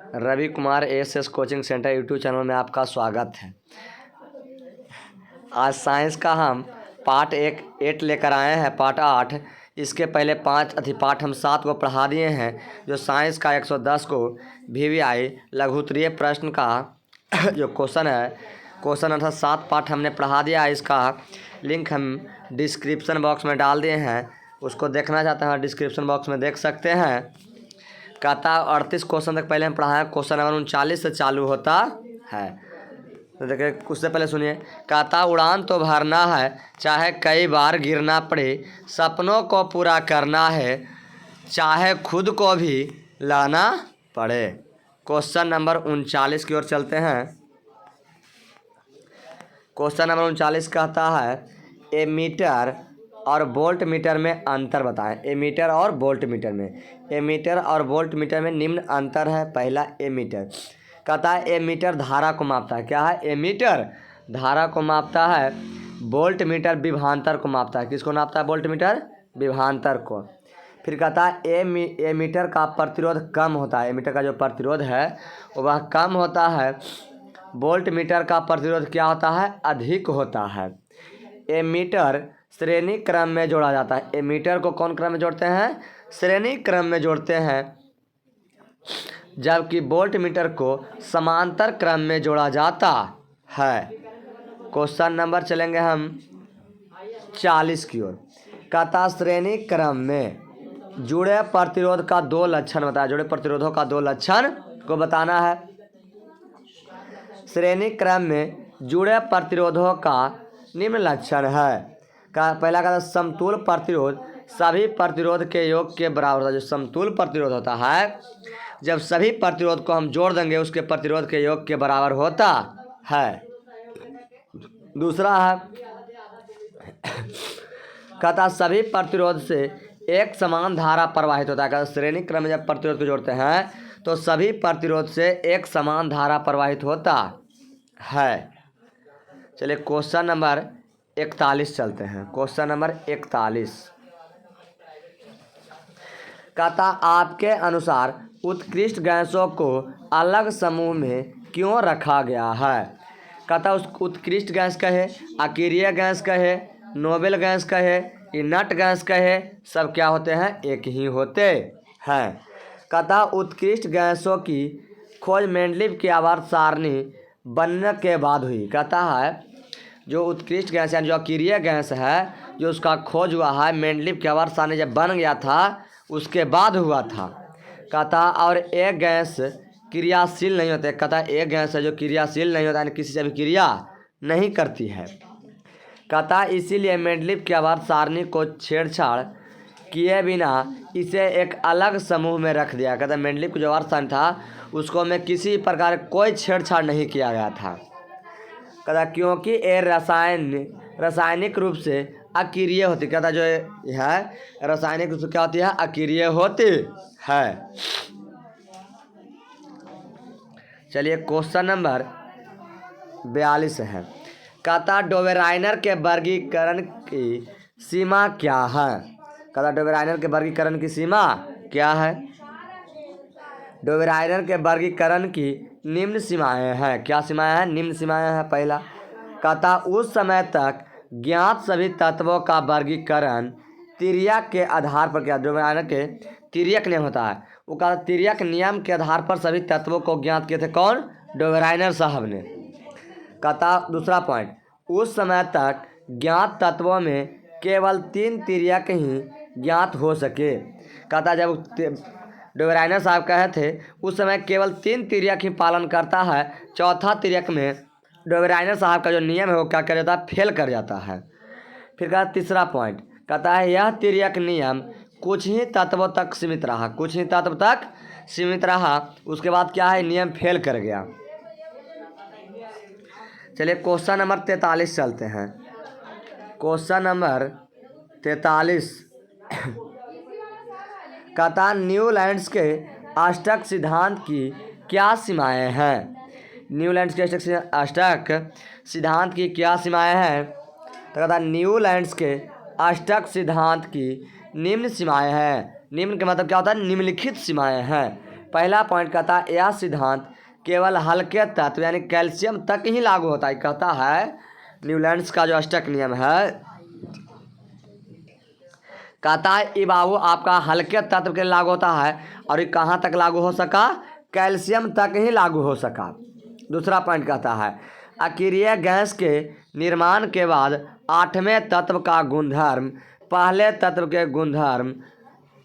Ravi Kumar S coaching centre YouTube channel में आपका स्वागत है। आज साइंस का हम पार्ट 8 लेकर आए हैं। पार्ट 8 इसके पहले 5 अधिपाठ हम 7 को पढ़ा दिए हैं। जो साइंस का 110 को VVI लघुत्तरीय प्रश्न का जो क्वेश्चन है, क्वेश्चन अर्थात 7 पार्ट हमने पढ़ा दिया है। इसका लिंक हम डिस्क्रिप्शन बॉक्स में डाल दिए हैं। उसको देखना चाहते हैं डिस्क्रिप्शन बॉक्स में देख सकते हैं। कहता 38 क्वेश्चन तक पहले हम पढ़ाया। क्वेश्चन नंबर 39 से चालू होता है। तो देखिए उससे पहले सुनिए। कहता उड़ान तो भरना है, चाहे कई बार गिरना पड़े, सपनों को पूरा करना है, चाहे खुद को भी लाना पड़े। क्वेश्चन नंबर 39 की ओर चलते हैं। क्वेश्चन नंबर 39 कहता है एमीटर और वोल्ट मीटर में अंतर बताएं। एमीटर और वोल्ट मीटर में, एमीटर और वोल्ट मीटर में निम्न अंतर है। पहला एमीटर कहता है एमीटर धारा को मापता है। क्या है? एमीटर धारा को मापता है। वोल्ट मीटर विभवांतर को मापता है। किसको नापता है? वोल्ट मीटर विभवांतर को। फिर कहता है एमीटर का प्रतिरोध कम होता है। एमीटर का जो प्रतिरोध है वह कम होता है। वोल्ट मीटर का प्रतिरोध क्या होता है? अधिक होता है। एमीटर श्रेणी क्रम में जोड़ा जाता है। एमीटर को कौन क्रम में जोड़ते हैं? श्रेणी क्रम में जोड़ते हैं। जबकि वोल्ट मीटर को समांतर क्रम में जोड़ा जाता है। क्वेश्चन नंबर चलेंगे हम 40 की ओर। कहता श्रेणी क्रम में जुड़े प्रतिरोध का 2 लक्षण बताया। जुड़े प्रतिरोधों का 2 लक्षण को बताना है। श्रेणी क्रम में जुड़े प्रतिरोधों का निम्न लक्षण है। का पहला का समतुल प्रतिरोध सभी प्रतिरोध के योग के बराबर होता है। जो समतुल प्रतिरोध होता है, जब सभी प्रतिरोध को हम जोड़ देंगे उसके प्रतिरोध के योग के बराबर होता है। दूसरा है कहता सभी प्रतिरोध से एक समान धारा प्रवाहित होता है। कहता श्रेणी क्रम में जब प्रतिरोध को जोड़ते हैं तो सभी प्रतिरोध से एक समान धारा प्रवाहित होता है। चलिए क्वेश्चन नंबर 41 चलते हैं। क्वेश्चन नंबर 41 कहता आपके अनुसार उत्कृष्ट गैसों को अलग समूह में क्यों रखा गया है? कहता उस उत्कृष्ट गैस कहे, अकीरिय गैस कहे, नोबेल गैस कहे, इनर्ट गैस कहे, सब क्या होते हैं? एक ही होते हैं। कहता उत्कृष्ट गैसों की खोज मेंडलीव की आवर्त सारणी बनने के बाद हुई। कहता है जो उत्कृष्ट गैस यानी जो अकीरिय गैस है, जो उसका खोज हुआ है मेंडलीव की आवर्त सारणी जब बन गया था उसके बाद हुआ था। कहता और एक गैस क्रियाशील नहीं होते। कहता एक गैस है जो क्रियाशील नहीं होता, यानी किसी से भी क्रिया नहीं करती है। कहता इसीलिए मेंडलीव की आवर्त सारणी को छेड़छाड़ किए बिना इसे एक अलग समूह में रख दिया। कहता मेंडलीव की जो आवर्त सारणी था उसको में किसी प्रकार कोई छेड़छाड़ नहीं किया गया था। कहता क्योंकि ये रासायनिक रूप से अकीरिय होती। कहता जो है रासायनिक रूप से क्या होती है? अकीरिय होती है। चलिए क्वेश्चन नंबर 42 है। कहता डोबेराइनर के वर्गीकरण की सीमा क्या है? कहता डोबेराइनर के वर्गीकरण की सीमा क्या है? डोबेराइनर के वर्गीकरण की निम्न सीमाएं हैं। क्या सीमाएं हैं? निम्न सीमाएं हैं। पहला कहता उस समय तक ज्ञात सभी तत्वों का वर्गीकरण तिर्यक के आधार पर किया। डोबेराइनर के तिर्यक नियम होता है। वो कहता तिर्यक नियम के आधार पर सभी तत्वों को ज्ञात किए थे। कौन? डोबेराइनर साहब ने। कहता दूसरा पॉइंट उस समय तक ज्ञात तत्वों में केवल 3 तिर्यक ही ज्ञात हो सके। कहता जब डोबेराइनर साहब कहे थे उस समय केवल 3 तिर्यक ही पालन करता है। चौथा तिर्यक में डोबेराइनर साहब का जो नियम है वो क्या कर जाता है? फेल कर जाता है। फिर कहता तीसरा पॉइंट कहता है यह तिर्यक नियम कुछ ही तत्वों तक सीमित रहा। कुछ ही तत्व तक सीमित रहा, उसके बाद क्या है? नियम फेल कर गया। चलिए क्वेश्चन नंबर 43 चलते हैं। क्वेश्चन नंबर 43 कहता न्यूलैंड्स के अष्टक सिद्धांत की क्या सीमाएं हैं? न्यूलैंड्स के अष्टक सिद्धांत की क्या सीमाएं हैं? तो कहता न्यूलैंड्स के अष्टक सिद्धांत की निम्न सीमाएं हैं। निम्न का मतलब क्या होता है? निम्नलिखित सीमाएं हैं। पहला पॉइंट कहता है यह सिद्धांत केवल हल्के तत्व यानी कैल्शियम तक ही लागू होता है। कहता है न्यूलैंड्स का जो अष्टक नियम है, कहता है ये बाबू आपका हल्के तत्व के लिए लागू होता है और ये कहाँ तक लागू हो सका, कैल्शियम तक ही लागू हो सका। दूसरा पॉइंट कहता है अकीरिय गैस के निर्माण के बाद आठवें तत्व का गुणधर्म पहले तत्व के गुणधर्म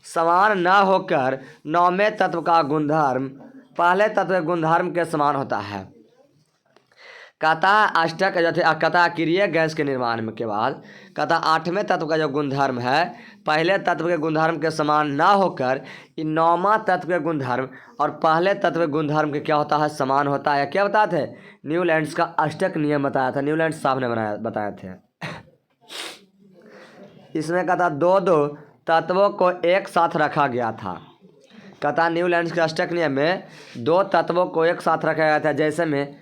समान न होकर नौवें तत्व का गुणधर्म पहले तत्व के गुणधर्म के समान होता है। कहता है अष्टक जो थे कहता अकीरिय गैस के निर्माण के बाद कहता आठवें तत्व का जो गुणधर्म है पहले तत्व के गुणधर्म के समान ना होकर इन नौवां तत्व के गुणधर्म और पहले तत्व के गुणधर्म के क्या होता है, समान होता है। क्या बताए थे, न्यूलैंड्स का अष्टक नियम बताया था, न्यूलैंड्स साहब ने बताए थे। इसमें कहता दो दो तत्वों को एक साथ रखा गया था। कहता न्यूलैंड्स के अष्टक नियम में दो तत्वों को एक साथ रखा गया था, जैसे में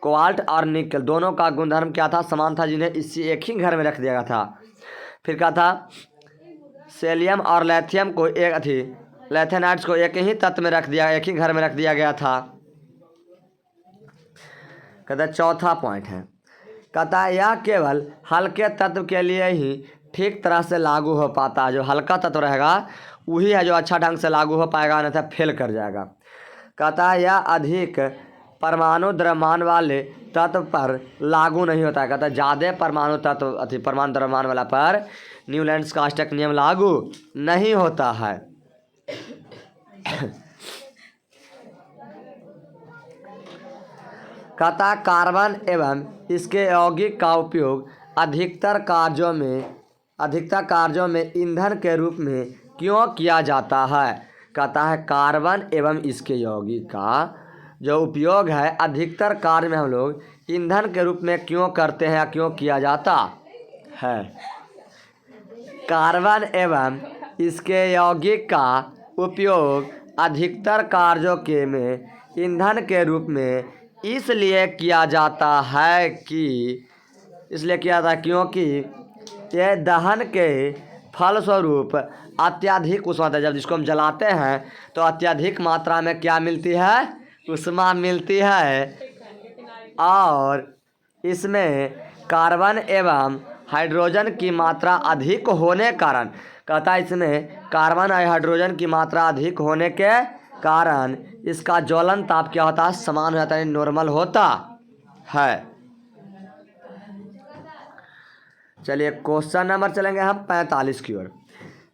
कोबाल्ट और निकल दोनों का गुणधर्म क्या था, समान था, जिन्हें इसी एक ही घर में रख दिया गया था। फिर क्या था, सेलियम और लिथियम को लैथेनाइट्स को एक ही तत्व में रख दिया, एक ही घर में रख दिया गया था। कहता चौथा पॉइंट है, कहता यह केवल हल्के तत्व के लिए ही ठीक तरह से लागू हो पाता है। जो हल्का तत्व रहेगा वही है जो अच्छा ढंग से लागू हो पाएगा, अन्यथा फेल कर जाएगा। कहता है यह अधिक परमाणु द्रव्यमान वाले तत्व पर लागू नहीं होता है। कहता है ज़्यादा परमाणु तत्व परमाणु द्रव्यमान वाला पर न्यूलैंड्स का अष्टक नियम लागू नहीं होता है। कहता कार्बन एवं इसके यौगिक का उपयोग अधिकतर कार्यों में ईंधन के रूप में क्यों किया जाता है। कहता है कार्बन एवं इसके यौगिक का जो उपयोग है अधिकतर कार्य में हम लोग ईंधन के रूप में क्यों करते हैं या क्यों किया जाता है। कार्बन एवं इसके यौगिक का उपयोग अधिकतर कार्यों के में ईंधन के रूप में इसलिए किया जाता है क्योंकि यह दहन के फलस्वरूप अत्यधिक उष्मा, जब जिसको हम जलाते हैं तो अत्यधिक मात्रा में क्या मिलती है, उष्मा मिलती है। और इसमें कार्बन एवं हाइड्रोजन की मात्रा अधिक होने कारण, कहता है इसमें कार्बन और हाइड्रोजन की मात्रा अधिक होने के कारण इसका ज्वलन ताप क्या होता है, समान हो जाता है, नॉर्मल होता है। चलिए क्वेश्चन नंबर चलेंगे हम 45 की ओर।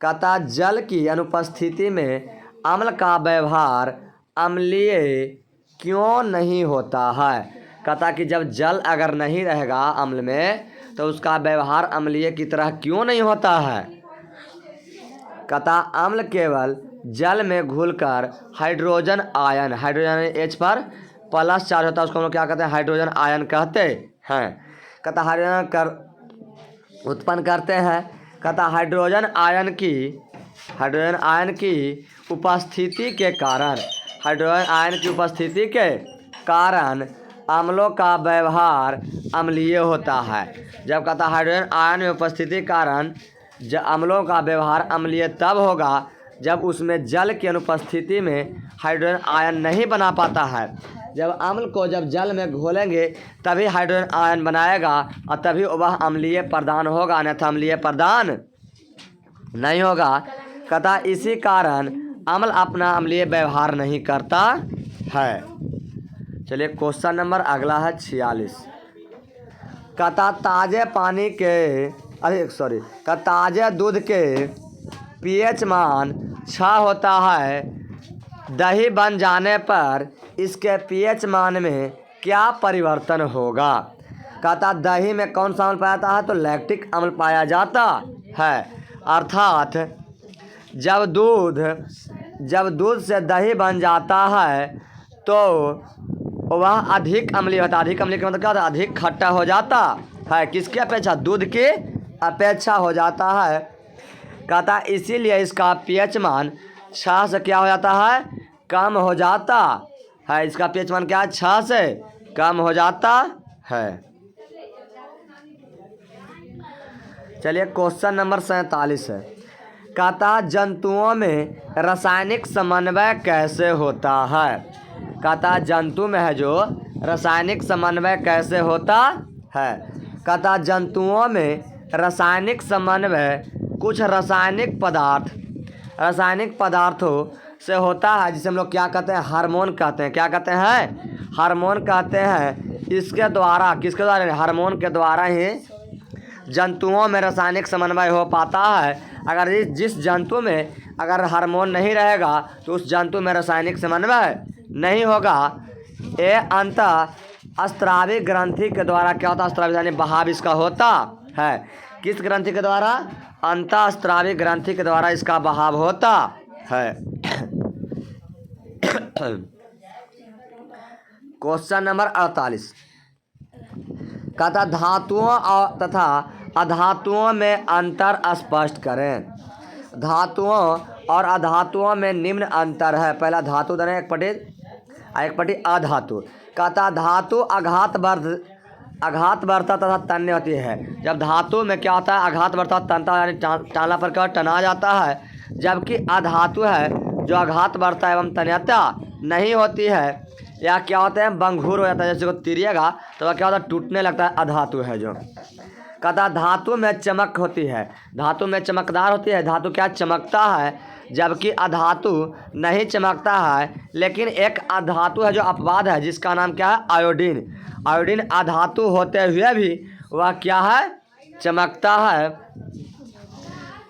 कहता जल की अनुपस्थिति में अम्ल का व्यवहार अम्लीय क्यों नहीं होता है। कहता कि जब जल अगर नहीं रहेगा अम्ल में तो उसका व्यवहार अम्लीय की तरह क्यों नहीं होता है। कहता अम्ल केवल जल में घुलकर हाइड्रोजन H पर प्लस चार्ज होता है, उसको हम लोग क्या कहते हैं, हाइड्रोजन आयन कहते हैं। कहता हाइड्रोजन उत्पन्न करते हैं। कहता हाइड्रोजन आयन की उपस्थिति के कारण अम्लों का व्यवहार अम्लीय होता है। जब कहता हाइड्रोजन आयन में उपस्थिति के कारण अम्लों का व्यवहार अम्लीय तब होगा जब उसमें जल की अनुपस्थिति में हाइड्रोजन आयन नहीं बना पाता है। जब अम्ल को जब जल में घोलेंगे तभी हाइड्रोजन आयन बनाएगा और तभी वह अम्लीय प्रदान होगा, अन्यथा अम्लीय प्रदान नहीं होगा। कहता इसी कारण अम्ल अपना अम्लीय व्यवहार नहीं करता है। चलिए क्वेश्चन नंबर अगला है 46। कहता ताजे दूध के pH मान 6 होता है, दही बन जाने पर इसके pH मान में क्या परिवर्तन होगा। कहता दही में कौन सा अम्ल पाया जाता है, तो लैक्टिक अम्ल पाया जाता है। अर्थात जब दूध से दही बन जाता है तो वह अधिक अम्लीय होता है। अधिक अम्लीय का मतलब क्या होता है, अधिक खट्टा हो जाता है। किसकी अपेक्षा, दूध की अपेक्षा हो जाता है। कहता इसीलिए इसका pH मान 6 से क्या हो जाता है, कम हो जाता है। इसका pH मान क्या है, 6 से कम हो जाता है। चलिए क्वेश्चन नंबर 47 है। कहता जंतुओं में रासायनिक समन्वय कैसे होता है। कहता जंतु में है जो रासायनिक समन्वय कैसे होता है। कहता जंतुओं में रासायनिक समन्वय कुछ रासायनिक पदार्थों से होता है, जिसे हम लोग क्या कहते हैं, हार्मोन कहते हैं। क्या कहते हैं, हार्मोन कहते हैं। इसके द्वारा, किसके द्वारा, हार्मोन के द्वारा ही जंतुओं में रासायनिक समन्वय हो पाता है। अगर जिस जंतु में अगर हार्मोन नहीं रहेगा तो उस जंतु में रासायनिक समन्वय नहीं होगा। ये अंतःस्रावी ग्रंथि के द्वारा क्या होता है, स्रावी यानी बहाव इसका होता है। किस ग्रंथि के द्वारा, अंतःस्रावी ग्रंथि के द्वारा इसका बहाव होता है। क्वेश्चन नंबर 48 कहता धातुओं तथा अधातुओं में अंतर स्पष्ट करें। धातुओं और अधातुओं में निम्न अंतर है। पहला धातु देना एक पटी अधातु। कहता धातु आघातवर्ता तथा तन्य होती है। जब धातु में क्या होता है, आघातवर्ता तनता यानी टाला पर क्या टना जाता है, जबकि अधातु है जो आघातवर्ता एवं तन्यता नहीं होती है, या क्या होता है बंगूर हो जाता है, जैसे को तिरिएगा तो वह क्या होता है टूटने लगता है, अधातु है जो। कहता धातु में चमक होती है, धातु में चमकदार होती है, धातु क्या चमकता है, जबकि अधातु नहीं चमकता है। लेकिन एक अधातु है जो अपवाद है, जिसका नाम क्या है, आयोडीन। आयोडीन अधातु होते हुए भी वह क्या है, चमकता है।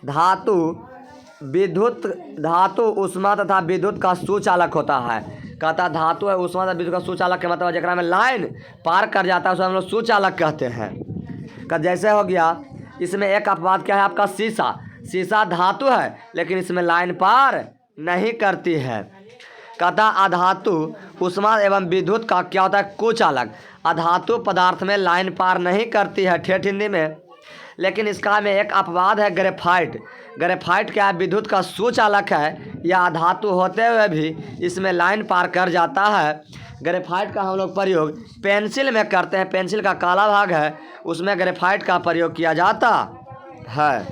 धातु ऊष्मा तथा विद्युत का सुचालक होता है। कहता धातु है ऊष्मा तथा विद्युत का सुचालक के मतलब जगह में लाइन पार कर जाता है उसे हम लोग सुचालक कहते हैं। का जैसे हो गया, इसमें एक अपवाद क्या है आपका, शीशा धातु है लेकिन इसमें लाइन पार नहीं करती है। कहता अधातु ऊष्मा एवं विद्युत का क्या होता है, कुचालक। अधातु पदार्थ में लाइन पार नहीं करती है ठेठ हिंदी में, लेकिन इसका में एक अपवाद है ग्रेफाइट। ग्रेफाइट क्या है, विद्युत का सुचालक है, यह अधातु होते हुए भी इसमें लाइन पार कर जाता है। ग्रेफाइट का हम लोग प्रयोग पेंसिल में करते हैं, पेंसिल का काला भाग है उसमें ग्रेफाइट का प्रयोग किया जाता है।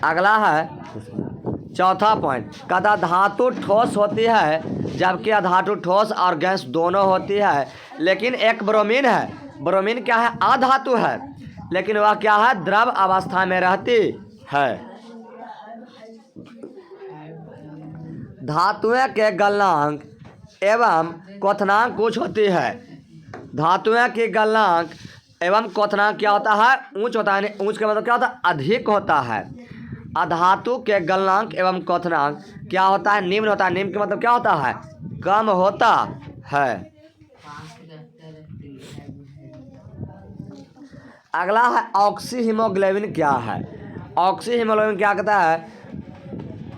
अगला है चौथा पॉइंट। कहता धातु ठोस होती है जबकि अधातु ठोस और गैस दोनों होती है। लेकिन एक ब्रोमीन है, ब्रोमीन क्या है, अधातु है लेकिन वह क्या है, द्रव अवस्था में रहती है। धातुएं के गलनांक एवं क्वथनांक कुछ होती है। धातुएं की गलनांक एवं क्वथनांक क्या होता है, ऊंच होता है। ऊंच का मतलब क्या होता है, अधिक होता है। अधातु के गलनांक एवं क्वथनांक क्या होता है, निम्न होता है। निम्न का मतलब क्या होता है, कम होता है। अगला है ऑक्सी हीमोग्लोबिन क्या है। ऑक्सी हीमोग्लोबिन क्या कहता है,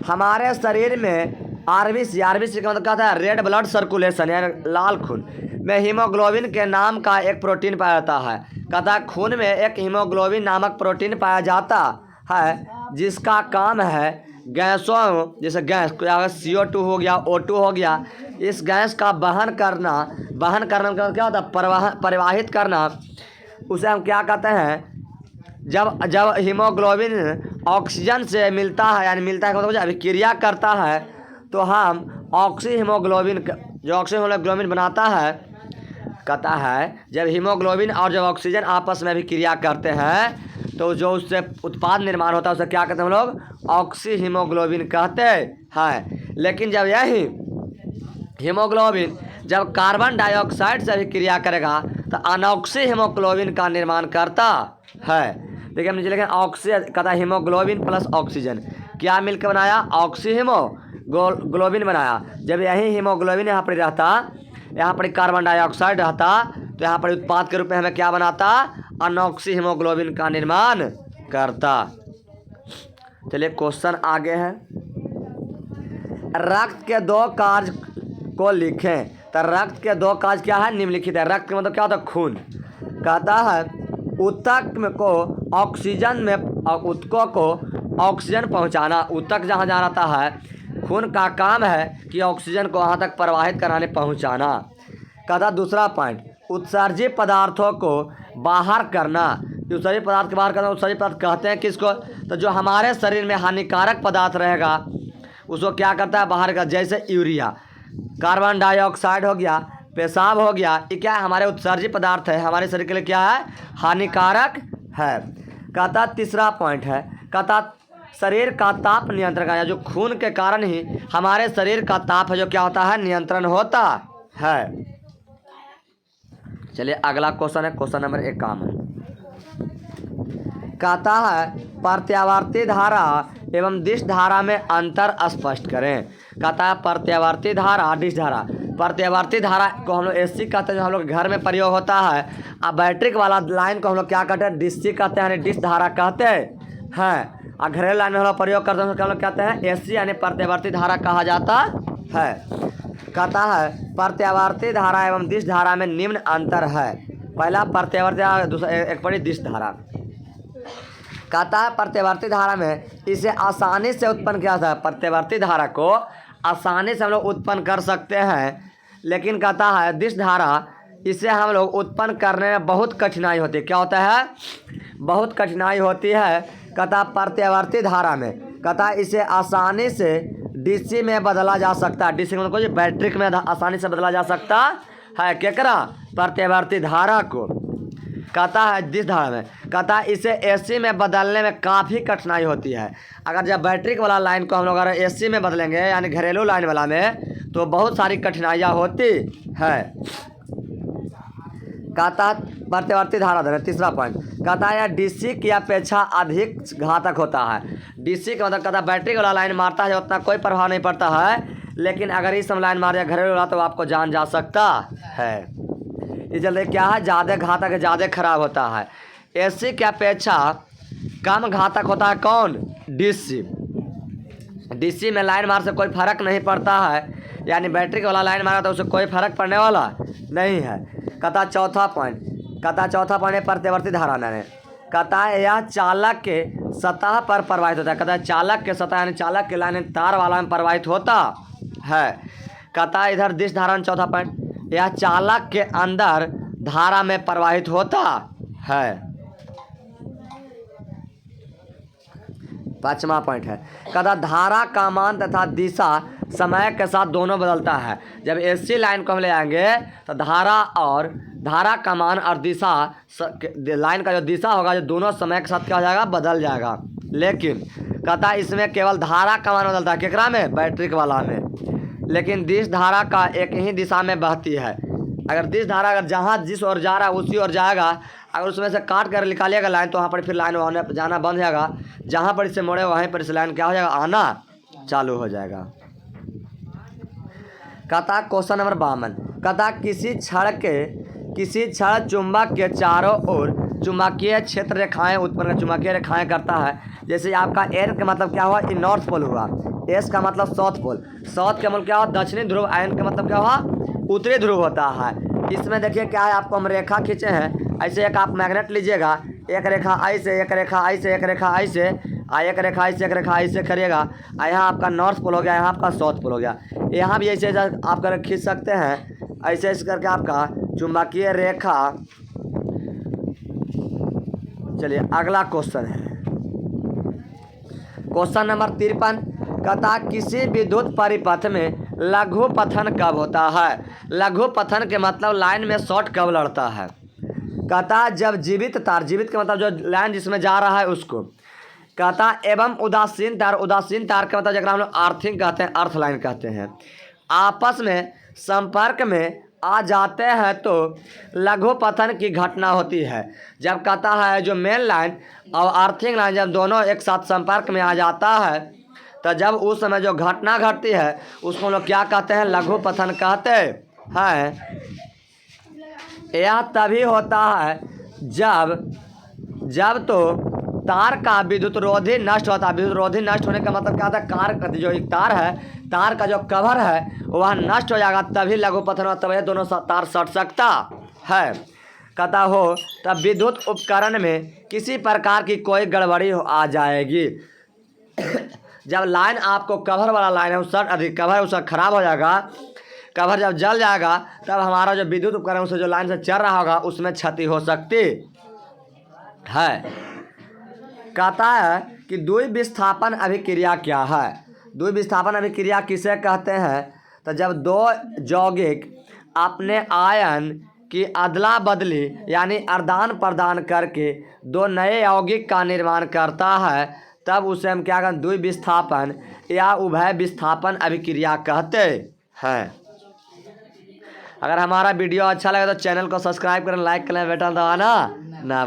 हमारे शरीर में आरबीसी का मतलब क्या होता है, रेड ब्लड सर्कुलेशन यानी लाल खून में हीमोग्लोबिन के नाम का एक प्रोटीन पाया जाता है। कहता है खून में एक हीमोग्लोबिन नामक प्रोटीन पाया जाता है जिसका काम है गैसों, जैसे गैस CO2 हो गया, O2 हो गया, इस गैस का वहन करना का क्या होता है, परिवाहित करना। उसे हम क्या कहते हैं, जब हीमोग्लोबिन ऑक्सीजन से मिलता है, यानी मिलता है मतलब अभिक्रिया करता है, तो हम ऑक्सी हीमोग्लोबिन जो ऑक्सी हीमोग्लोबिन बनाता है, कहता है जब हीमोग्लोबिन और जब ऑक्सीजन आपस में अभिक्रिया करते हैं तो जो उससे उत्पाद निर्माण होता है उसे क्या कहते हैं हम लोग, ऑक्सी हीमोग्लोबिन कहते हैं। लेकिन जब यही हीमोग्लोबिन जब कार्बन डाइऑक्साइड से अभिक्रिया करेगा तो अनऑक्सी हीमोग्लोबिन का निर्माण करता है। देखिए हम नीचे लिखें ऑक्सी, कहता है हीमोग्लोबिन प्लस ऑक्सीजन क्या मिलकर बनाया, ऑक्सी हीमोग्लोबिन बनाया। जब यही हीमोग्लोबिन यहाँ पर रहता, यहाँ पर कार्बन डाइऑक्साइड रहता, तो यहाँ पर उत्पाद के रूप में हमें क्या बनाता, अनऑक्सी हीमोग्लोबिन का निर्माण करता। चलिए क्वेश्चन आगे है, रक्त के दो कार्य को लिखें। तो रक्त के दो कार्य क्या है, निम्नलिखित है। रक्त का मतलब क्या होता है, खून। कहता है ऊतक को ऑक्सीजन में, ऊतकों को ऑक्सीजन पहुंचाना। ऊतक जहाँ जहाँ रहता है, खून का काम है कि ऑक्सीजन को वहाँ तक प्रवाहित कराने पहुंचाना। कहता दूसरा पॉइंट, उत्सर्जित पदार्थों को बाहर करना। उत्सर्जित पदार्थ के बाहर करना, उत्सर्जित पदार्थ कहते हैं किसको? तो जो हमारे शरीर में हानिकारक पदार्थ रहेगा उसको क्या करता है? बाहर का। जैसे यूरिया, कार्बन डाइऑक्साइड हो गया, पेशाब हो गया, ये क्या है? हमारे उत्सर्जित पदार्थ है, हमारे शरीर के लिए क्या है? हानिकारक है। कहता तीसरा पॉइंट है, कहता शरीर का ताप नियंत्रण का, जो खून के कारण ही हमारे शरीर का ताप है जो क्या होता है? नियंत्रण होता है। चलिए अगला क्वेश्चन है, क्वेश्चन नंबर 51। कहता है प्रत्यावर्ती धारा एवं दिश धारा में अंतर स्पष्ट करें। कहता है प्रत्यावर्ती धारा, दिश धारा। प्रत्यावर्ती धारा को हम लोग एसी कहते हैं, जो हम लोग घर में प्रयोग होता है। अब बैटरी वाला लाइन को हम लोग क्या कहते हैं? डीसी कहते हैं, यानी डिश धारा कहते हैं। और घरेलू लाइन में हम लोग प्रयोग करते हैं, क्या लोग कहते हैं? एसी, यानी प्रत्यावर्ती धारा कहा जाता है। कहता है प्रत्यावर्ती धारा एवं दिश धारा में निम्न अंतर है। पहला प्रत्यावर्ती धारा, दूसरा एक पड़ी दिश धारा। कहता है प्रत्यावर्ती धारा में इसे आसानी से उत्पन्न किया जाता है। प्रत्यावर्ती धारा को आसानी से हम लोग उत्पन्न कर सकते हैं, लेकिन कहता है दिश धारा, इसे हम लोग उत्पन्न करने में बहुत कठिनाई होती है। क्या होता है? बहुत कठिनाई होती है। कहता प्रत्यावर्ती धारा में, कहता इसे आसानी से डीसी में बदला जा सकता है। डीसी में मतलब बैटरी में आसानी से बदला जा सकता है। केकरा? प्रत्यावर्ती धारा को। कहता है दिश धारा में, कहता है इसे एसी में बदलने में काफ़ी कठिनाई होती है। अगर जब बैटरी वाला लाइन को हम लोग अगर एसी में बदलेंगे, यानी घरेलू लाइन वाला में, तो बहुत सारी कठिनाइयाँ होती है। कहता प्रत्यावर्ती धारा देना। तीसरा पॉइंट कहता है यह डीसी की अपेक्षा अधिक घातक होता है। डीसी का मतलब कहता है बैटरी वाला लाइन मारता है उतना कोई प्रभाव नहीं पड़ता है, लेकिन अगर इस लाइन मार दिया घरेलू वाला तो आपको जान जा सकता है। इस चलते क्या है? ज़्यादा घातक है, ज़्यादा खराब होता है। एसी की अपेक्षा कम घातक होता है कौन? डीसी। डीसी में लाइन मार से कोई फर्क नहीं पड़ता है, यानी बैटरी वाला लाइन मारा तो उससे कोई फर्क पड़ने वाला नहीं है। कहता चौथा पॉइंट, कहता चौथा पॉइंट है प्रत्यावर्ती धारा ने। कहता है यह चालक के सतह पर प्रवाहित होता है। कहता है चालक के सतह, यानी चालक के लाइन तार वाला में प्रवाहित होता है। कहता है इधर दिश धारा में चौथा पॉइंट, यह चालक के अंदर धारा में प्रवाहित होता है। पांचवा पॉइंट है, कहता धारा का मान तथा दिशा समय के साथ दोनों बदलता है। जब एसी लाइन को हम ले आएंगे तो धारा का मान और दिशा, लाइन का जो दिशा होगा, जो दोनों समय के साथ क्या हो जाएगा? बदल जाएगा। लेकिन कहता इसमें केवल धारा का मान बदलता है। केकरा में? बैटरी वाला में। लेकिन दिश धारा का एक ही दिशा में बहती है। अगर दिश धारा अगर जहाँ जिस ओर जा रहा है उसी ओर जाएगा। अगर उसमें से काट कर निकालिएगा लाइन तो वहाँ पर फिर लाइन वहाँ जाना बंद हो जाएगा। जहाँ पर इसे मोड़े वहीं पर इस लाइन क्या हो जाएगा? आना चालू हो जाएगा। कहता क्वेश्चन नंबर 52। कहता किसी क्षण चुंबक के चारों ओर चुंबकीय क्षेत्र रेखाएं उत्पन्न, चुंबकीय रेखाएं करता है। जैसे आपका एन का मतलब क्या हुआ? नॉर्थ पोल हुआ। एस का मतलब साउथ पोल। साउथ का मतलब क्या हुआ? दक्षिणी ध्रुव। एन का मतलब क्या हुआ? उत्तरी ध्रुव होता है। इसमें देखिए क्या है, आपको हम रेखा खींचे हैं। ऐसे एक आप मैग्नेट लीजिएगा, एक रेखा ऐसे, एक रेखा ऐसे, एक रेखा ऐसे, एक रेखा ऐसे, एक रेखा ऐसे करिएगा। यहाँ आपका नॉर्थ पोल हो गया, यहाँ आपका साउथ पोल हो गया। यहाँ भी ऐसे आप कर खींच सकते हैं, ऐसे ऐसे करके आपका चुंबकीय रेखा। चलिए अगला क्वेश्चन है, क्वेश्चन नंबर 53। कहता किसी विद्युत परिपथ में लघु पथन कब होता है? लघु पथन के मतलब लाइन में शॉर्ट कब लड़ता है? कहता जब जीवित तार, जीवित के मतलब जो लाइन जिसमें जा रहा है उसको। कहता एवं उदासीन तार, उदासीन तार का मतलब जगह हम लोग अर्थिंग कहते हैं, अर्थ लाइन कहते हैं, आपस में संपर्क में आ जाते हैं तो लघु पथन की घटना होती है। जब कहता है जो मेन लाइन और अर्थिंग लाइन जब दोनों एक साथ संपर्क में आ जाता है तो जब उस समय जो घटना घटती है उसको हम लोग क्या कहते हैं? लघु पथन कहते हैं। यह तभी होता है जब तो तार का विद्युत रोधी नष्ट होता है। विद्युत रोधी नष्ट होने का मतलब क्या होता है? कार जो एक तार है, तार का जो कवर है वह नष्ट हो जाएगा, तभी लघु पथन होता है, तभी दोनों तार सट सकता है। कहता हो तब विद्युत उपकरण में किसी प्रकार की कोई गड़बड़ी आ जाएगी। जब लाइन आपको कवर वाला लाइन है उस अधिक कवर उसका खराब हो जाएगा, कवर जब जल जाएगा तब हमारा जो विद्युत उपकरण से जो लाइन से चल रहा होगा उसमें क्षति हो सकती है। कहता है कि द्वि विस्थापन अभिक्रिया क्या है। द्वि विस्थापन अभिक्रिया किसे कहते हैं? तो जब दो यौगिक अपने आयन की अदला बदली यानी आदान प्रदान करके दो नए यौगिक का निर्माण करता है, तब उसे हम क्या कहते हैं? द्वि विस्थापन या उभय विस्थापन अभिक्रिया कहते हैं। अगर हमारा वीडियो अच्छा लगे तो चैनल को सब्सक्राइब करें, लाइक करें, बटन दबाना ना